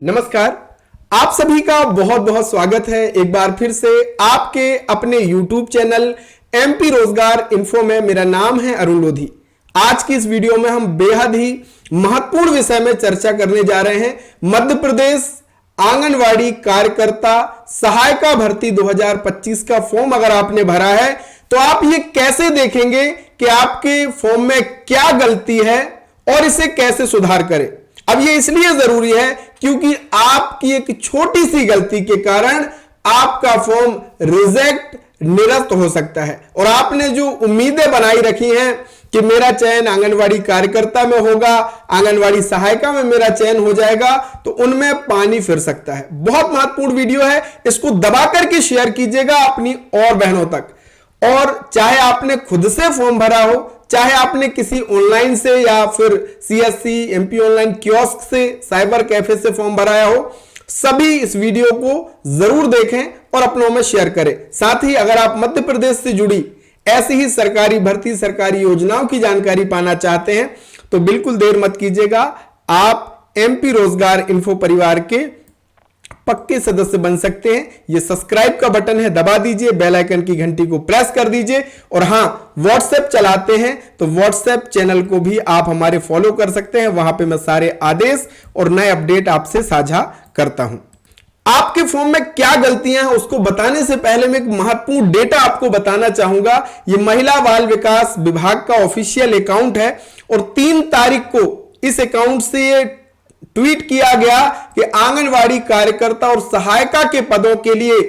नमस्कार। आप सभी का बहुत बहुत स्वागत है एक बार फिर से आपके अपने YouTube चैनल एमपी रोजगार इन्फो में। मेरा नाम है अरुण लोधी। आज की इस वीडियो में हम बेहद ही महत्वपूर्ण विषय में चर्चा करने जा रहे हैं। मध्य प्रदेश आंगनवाड़ी कार्यकर्ता सहायिका भर्ती 2025 का फॉर्म अगर आपने भरा है तो आप ये कैसे देखेंगे कि आपके फॉर्म में क्या गलती है और इसे कैसे सुधार करें। अब ये इसलिए जरूरी है क्योंकि आपकी एक छोटी सी गलती के कारण आपका फॉर्म रिजेक्ट निरस्त हो सकता है और आपने जो उम्मीदें बनाई रखी हैं कि मेरा चयन आंगनवाड़ी कार्यकर्ता में होगा, आंगनवाड़ी सहायिका में मेरा चयन हो जाएगा, तो उनमें पानी फिर सकता है। बहुत महत्वपूर्ण वीडियो है, इसको दबा करके शेयर कीजिएगा अपनी और बहनों तक। और चाहे आपने खुद से फॉर्म भरा हो, चाहे आपने किसी ऑनलाइन से या फिर सीएससी एमपी ऑनलाइन कियोस्क से, साइबर कैफे से फॉर्म भराया हो, सभी इस वीडियो को जरूर देखें और अपनों में शेयर करें। साथ ही अगर आप मध्य प्रदेश से जुड़ी ऐसी ही सरकारी भर्ती, सरकारी योजनाओं की जानकारी पाना चाहते हैं तो बिल्कुल देर मत कीजिएगा। आप एमपी रोजगार इन्फो परिवार के पक्के सदस्य बन सकते हैं। ये सब्सक्राइब का बटन है, दबा दीजिए, बेल आइकन की घंटी को प्रेस कर दीजिए। और हां, व्हाट्सएप चलाते हैं तो व्हाट्सएप चैनल को भी आप हमारे फॉलो कर सकते हैं। वहां पे मैं सारे आदेश और नए अपडेट आपसे साझा करता हूं। आपके फॉर्म में क्या गलतियां हैं उसको बताने से पहले मैं एक महत्वपूर्ण डेटा आपको बताना चाहूंगा। ये महिला बाल विकास विभाग का ऑफिशियल अकाउंट है और 3 तारीख को इस अकाउंट से ये ट्वीट किया गया कि आंगनवाड़ी कार्यकर्ता और सहायिका के पदों के लिए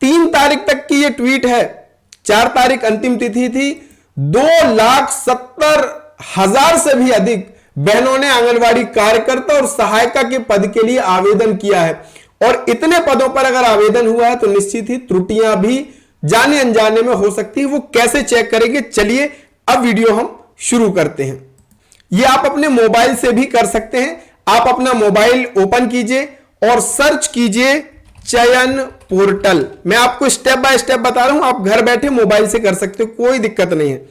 3 तारीख तक की यह ट्वीट है। 4 तारीख अंतिम तिथि थी। 2,70,000 से भी अधिक बहनों ने आंगनवाड़ी कार्यकर्ता और सहायिका के पद के लिए आवेदन किया है। और इतने पदों पर अगर आवेदन हुआ है तो निश्चित ही त्रुटियां भी जाने अनजाने में हो सकती है। वो कैसे चेक करेंगे, चलिए अब वीडियो हम शुरू करते हैं। ये आप अपने मोबाइल से भी कर सकते हैं। आप अपना मोबाइल ओपन कीजिए और सर्च कीजिए चयन पोर्टल। मैं आपको स्टेप बाय स्टेप बता रहा हूं, आप घर बैठे मोबाइल से कर सकते हो, कोई दिक्कत नहीं है।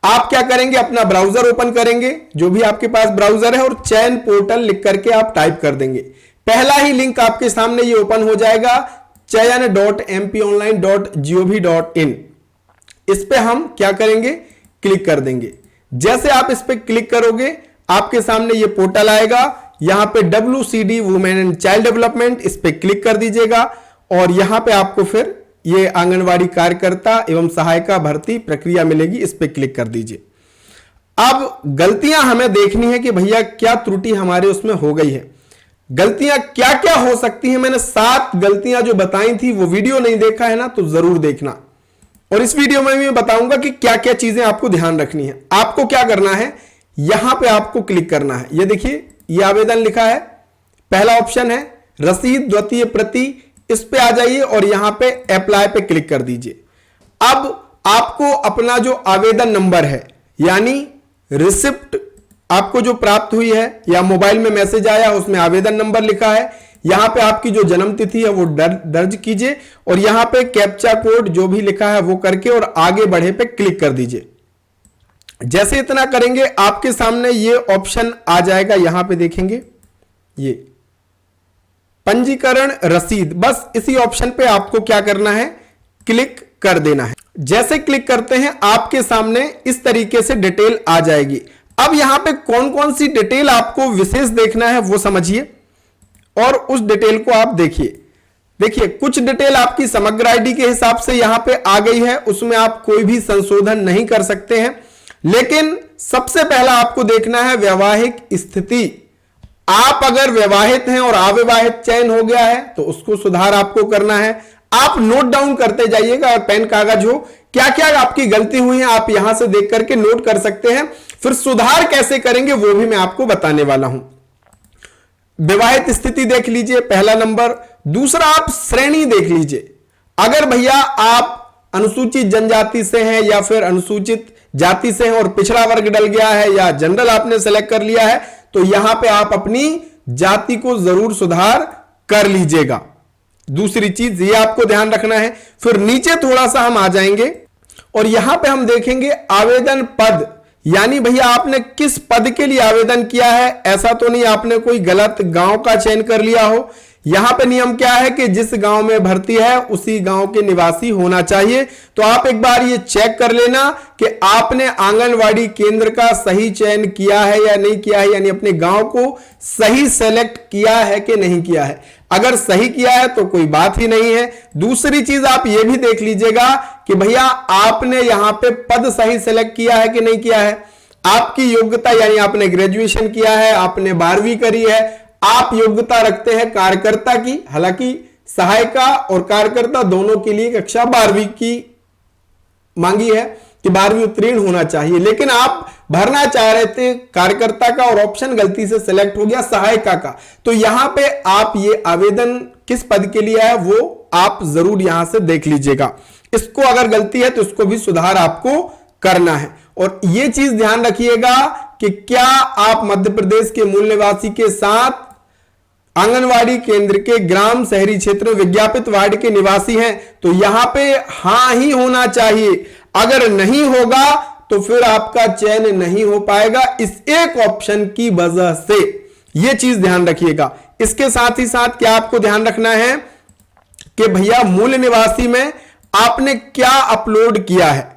आप क्या करेंगे, अपना ब्राउजर ओपन करेंगे, जो भी आपके पास ब्राउजर है, और चयन पोर्टल लिख करके आप टाइप कर देंगे। पहला ही लिंक आपके सामने ये ओपन हो जाएगा, chayan.mponline.gov.in। इस पे हम क्या करेंगे, क्लिक कर देंगे। जैसे आप इस पे क्लिक करोगे आपके सामने ये पोर्टल आएगा। यहां पे WCD women and child development, इस पे क्लिक कर दीजिएगा और यहां पे आपको फिर ये आंगनवाड़ी कार्यकर्ता एवं सहायिका भर्ती प्रक्रिया मिलेगी, इस पे क्लिक कर दीजिए। अब गलतियां हमें देखनी है कि भैया क्या त्रुटि हमारे उसमें हो गई है, गलतियां क्या क्या हो सकती हैं। मैंने 7 गलतियां जो बताई थी, वो वीडियो नहीं देखा है ना तो जरूर देखना। और इस वीडियो में भी मैं बताऊंगा कि क्या क्या चीजें आपको ध्यान रखनी है। आपको क्या करना है, यहां पे आपको क्लिक करना है। ये देखिए, ये आवेदन लिखा है, पहला ऑप्शन है रसीद द्वितीय प्रति, इस पे आ जाइए और यहां पे अप्लाई पे क्लिक कर दीजिए। अब आपको अपना जो आवेदन नंबर है, यानी रिसिप्ट आपको जो प्राप्त हुई है या मोबाइल में मैसेज आया उसमें आवेदन नंबर लिखा है, यहां पे आपकी जो जन्म तिथि है वो दर्ज कीजिए और यहां पे कैप्चा कोड जो भी लिखा है वो करके और आगे बढ़े पे क्लिक कर दीजिए। जैसे इतना करेंगे आपके सामने ये ऑप्शन आ जाएगा। यहां पे देखेंगे ये पंजीकरण रसीद, बस इसी ऑप्शन पे आपको क्या करना है, क्लिक कर देना है। जैसे क्लिक करते हैं आपके सामने इस तरीके से डिटेल आ जाएगी। अब यहां पे कौन कौन सी डिटेल आपको विशेष देखना है वो समझिए और उस डिटेल को आप देखिए। देखिए, कुछ डिटेल आपकी समग्र आईडी के हिसाब से यहां पे आ गई है, उसमें आप कोई भी संशोधन नहीं कर सकते हैं। लेकिन सबसे पहला आपको देखना है वैवाहिक स्थिति। आप अगर विवाहित हैं और अविवाहित चयन हो गया है तो उसको सुधार आपको करना है। आप नोट डाउन करते जाइएगा और पेन कागज हो, क्या क्या आपकी गलती हुई है आप यहां से देख करके नोट कर सकते हैं। फिर सुधार कैसे करेंगे वो भी मैं आपको बताने वाला हूं। विवाहित स्थिति देख लीजिए, पहला नंबर। दूसरा, आप श्रेणी देख लीजिए। अगर भैया आप अनुसूचित जनजाति से हैं या फिर अनुसूचित जाति से हैं और पिछड़ा वर्ग डल गया है या जनरल आपने सेलेक्ट कर लिया है तो यहां पे आप अपनी जाति को जरूर सुधार कर लीजिएगा। दूसरी चीज ये आपको ध्यान रखना है। फिर नीचे थोड़ा सा हम आ जाएंगे और यहां पे हम देखेंगे आवेदन पद यानी भैया आपने किस पद के लिए आवेदन किया है, ऐसा तो नहीं आपने कोई गलत गांव का चयन कर लिया हो। यहां पे नियम क्या है कि जिस गांव में भर्ती है उसी गांव के निवासी होना चाहिए। तो आप एक बार ये चेक कर लेना कि आपने आंगनवाड़ी केंद्र का सही चयन किया है या नहीं किया है, यानी अपने गांव को सही सेलेक्ट किया है कि नहीं किया है। अगर सही किया है तो कोई बात ही नहीं है। दूसरी चीज आप ये भी देख लीजिएगा कि भैया आपने यहां पे पद सही सेलेक्ट किया है कि नहीं किया है। आपकी योग्यता यानी आपने ग्रेजुएशन किया है, आपने 12वीं करी है, आप योग्यता रखते हैं कार्यकर्ता की। हालांकि सहायिका और कार्यकर्ता दोनों के लिए कक्षा 12वीं की मांगी है कि 12वीं उत्तीर्ण होना चाहिए, लेकिन आप भरना चाह रहे थे कार्यकर्ता का और ऑप्शन गलती से सिलेक्ट हो गया सहायिका का। तो यहां पे आप ये आवेदन किस पद के लिए है वो आप जरूर यहां से देख लीजिएगा। इसको अगर गलती है तो इसको भी सुधार आपको करना है। और ये चीज ध्यान रखिएगा कि क्या आप मध्य प्रदेश के मूल निवासी के साथ आंगनवाड़ी केंद्र के ग्राम शहरी क्षेत्र में विज्ञापित वार्ड के निवासी हैं, तो यहां पे हां ही होना चाहिए। अगर नहीं होगा तो फिर आपका चयन नहीं हो पाएगा इस एक ऑप्शन की वजह से। यह चीज ध्यान रखिएगा। इसके साथ ही साथ क्या आपको ध्यान रखना है कि भैया मूल निवासी में आपने क्या अपलोड किया है।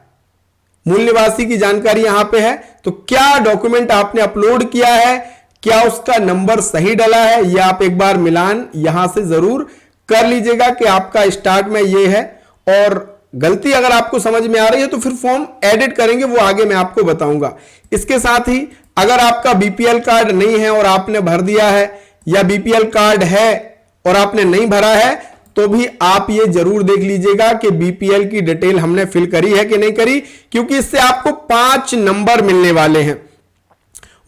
मूल निवासी की जानकारी यहां पे है, तो क्या डॉक्यूमेंट आपने अपलोड किया है, क्या उसका नंबर सही डला है, यह आप एक बार मिलान यहां से जरूर कर लीजिएगा कि आपका स्टार्ट में यह है। और गलती अगर आपको समझ में आ रही है तो फिर फॉर्म एडिट करेंगे, वो आगे मैं आपको बताऊंगा। इसके साथ ही अगर आपका बीपीएल कार्ड नहीं है और आपने भर दिया है, या बीपीएल कार्ड है और आपने नहीं भरा है, तो भी आप ये जरूर देख लीजिएगा कि बीपीएल की डिटेल हमने फिल करी है कि नहीं करी, क्योंकि इससे आपको 5 नंबर मिलने वाले हैं।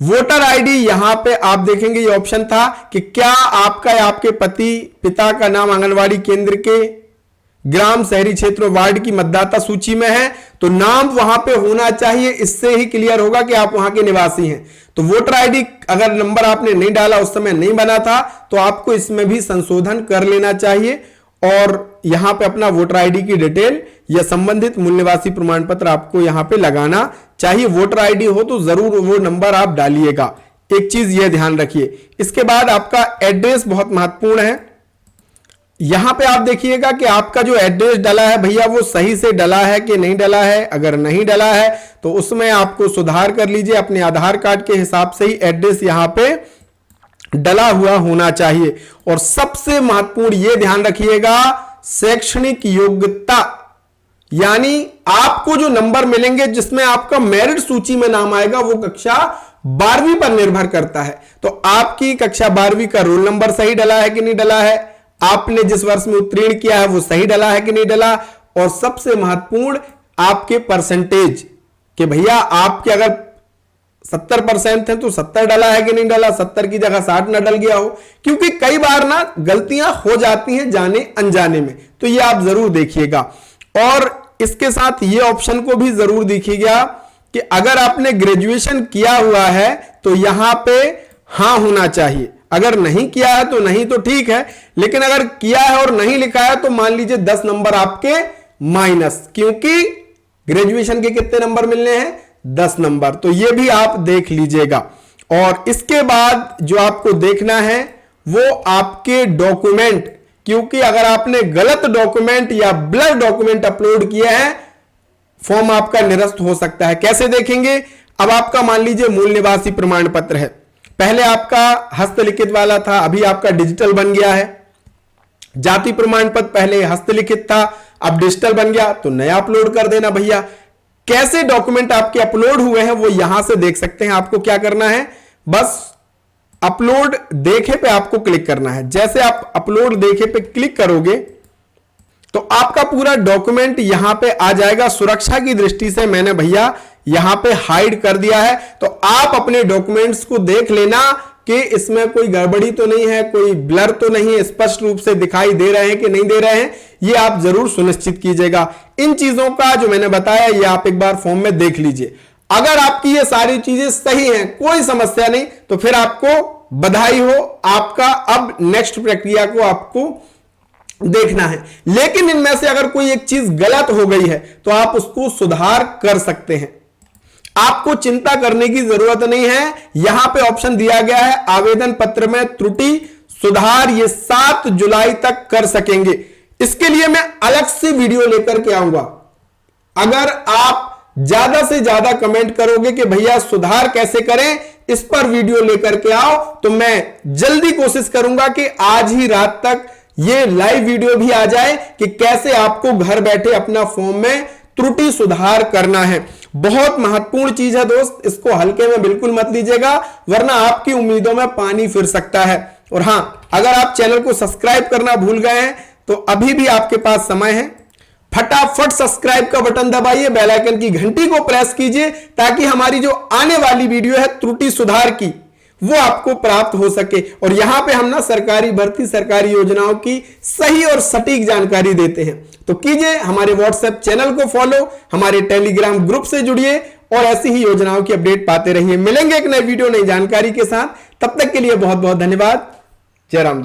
वोटर आईडी यहां पे आप देखेंगे, ये ऑप्शन था कि क्या आपका या आपके पिता का नाम आंगनवाड़ी केंद्र के ग्राम शहरी क्षेत्र वार्ड की मतदाता सूची में है, तो नाम वहां पे होना चाहिए। इससे ही क्लियर होगा कि आप वहां के निवासी हैं। तो वोटर आईडी अगर नंबर आपने नहीं डाला, उस समय नहीं बना था, तो आपको इसमें भी संशोधन कर लेना चाहिए और यहां पे अपना वोटर आईडी की डिटेल या संबंधित मूल निवासी प्रमाण पत्र आपको यहां पे लगाना चाहिए। वोटर आईडी हो तो जरूर वो नंबर आप डालिएगा। एक चीज यह ध्यान रखिए। इसके बाद आपका एड्रेस बहुत महत्वपूर्ण है। यहां पे आप देखिएगा कि आपका जो एड्रेस डला है भैया वो सही से डला है कि नहीं डला है। अगर नहीं डला है तो उसमें आपको सुधार कर लीजिए। अपने आधार कार्ड के हिसाब से ही एड्रेस यहां पे डला हुआ होना चाहिए। और सबसे महत्वपूर्ण यह ध्यान रखिएगा, शैक्षणिक योग्यता, यानी आपको जो नंबर मिलेंगे जिसमें आपका मेरिट सूची में नाम आएगा वो कक्षा 12वीं पर निर्भर करता है। तो आपकी कक्षा 12वीं का रोल नंबर सही डला है कि नहीं डला है, आपने जिस वर्ष में उत्तीर्ण किया है वो सही डला है कि नहीं डला, और सबसे महत्वपूर्ण आपके परसेंटेज कि भैया आपके अगर 70% है तो 70 डला है कि नहीं डला, 70 की जगह 60 न डल गया हो। क्योंकि कई बार ना गलतियां हो जाती हैं जाने अनजाने में, तो ये आप जरूर देखिएगा। और इसके साथ ये ऑप्शन को भी जरूर देखिएगा कि अगर आपने ग्रेजुएशन किया हुआ है तो यहां पे हां होना चाहिए। अगर नहीं किया है तो नहीं, तो ठीक है, लेकिन अगर किया है और नहीं लिखा है तो मान लीजिए 10 नंबर आपके माइनस, क्योंकि ग्रेजुएशन के कितने नंबर मिलने हैं, 10 नंबर। तो ये भी आप देख लीजिएगा। और इसके बाद जो आपको देखना है वो आपके डॉक्यूमेंट, क्योंकि अगर आपने गलत डॉक्यूमेंट या ब्लर डॉक्यूमेंट अपलोड किए हैं फॉर्म आपका निरस्त हो सकता है। कैसे देखेंगे, अब आपका मान लीजिए मूल निवासी प्रमाण पत्र है, पहले आपका हस्तलिखित वाला था, अभी आपका डिजिटल बन गया है। जाति प्रमाण पत्र पहले हस्तलिखित था, अब डिजिटल बन गया, तो नया अपलोड कर देना भैया। कैसे डॉक्यूमेंट आपके अपलोड हुए हैं वो यहां से देख सकते हैं। आपको क्या करना है, बस अपलोड देखे पे आपको क्लिक करना है। जैसे आप अपलोड देखे पे क्लिक करोगे तो आपका पूरा डॉक्यूमेंट यहां पे आ जाएगा। सुरक्षा की दृष्टि से मैंने भैया यहां पे हाइड कर दिया है, तो आप अपने डॉक्यूमेंट्स को देख लेना कि इसमें कोई गड़बड़ी तो नहीं है, कोई ब्लर तो नहीं है, स्पष्ट रूप से दिखाई दे रहे हैं कि नहीं दे रहे हैं, ये आप जरूर सुनिश्चित कीजिएगा। इन चीजों का जो मैंने बताया ये आप एक बार फॉर्म में देख लीजिए। अगर आपकी ये सारी चीजें सही हैं, कोई समस्या नहीं, तो फिर आपको बधाई हो, आपका अब नेक्स्ट प्रक्रिया को आपको देखना है। लेकिन इनमें से अगर कोई एक चीज गलत हो गई है तो आप उसको सुधार कर सकते हैं। आपको चिंता करने की जरूरत नहीं है। यहां पे ऑप्शन दिया गया है आवेदन पत्र में त्रुटि सुधार, ये 7 जुलाई तक कर सकेंगे। इसके लिए मैं अलग से वीडियो लेकर के आऊंगा। अगर आप ज्यादा से ज्यादा कमेंट करोगे कि भैया सुधार कैसे करें, इस पर वीडियो लेकर के आओ, तो मैं जल्दी कोशिश करूंगा कि आज ही रात तक ये लाइव वीडियो भी आ जाए कि कैसे आपको घर बैठे अपना फॉर्म में त्रुटि सुधार करना है। बहुत महत्वपूर्ण चीज है दोस्त, इसको हल्के में बिल्कुल मत लीजिएगा, वरना आपकी उम्मीदों में पानी फिर सकता है। और हां, अगर आप चैनल को सब्सक्राइब करना भूल गए हैं तो अभी भी आपके पास समय है, फटाफट सब्सक्राइब का बटन दबाइए, बेल आइकन की घंटी को प्रेस कीजिए, ताकि हमारी जो आने वाली वीडियो है त्रुटि सुधार की, वो आपको प्राप्त हो सके। और यहां पे हम ना सरकारी भर्ती, सरकारी योजनाओं की सही और सटीक जानकारी देते हैं। तो कीजिए हमारे व्हाट्सएप चैनल को फॉलो, हमारे टेलीग्राम ग्रुप से जुड़िए और ऐसी ही योजनाओं की अपडेट पाते रहिए। मिलेंगे एक नए वीडियो, नई जानकारी के साथ। तब तक के लिए बहुत बहुत धन्यवाद। जय राम जी।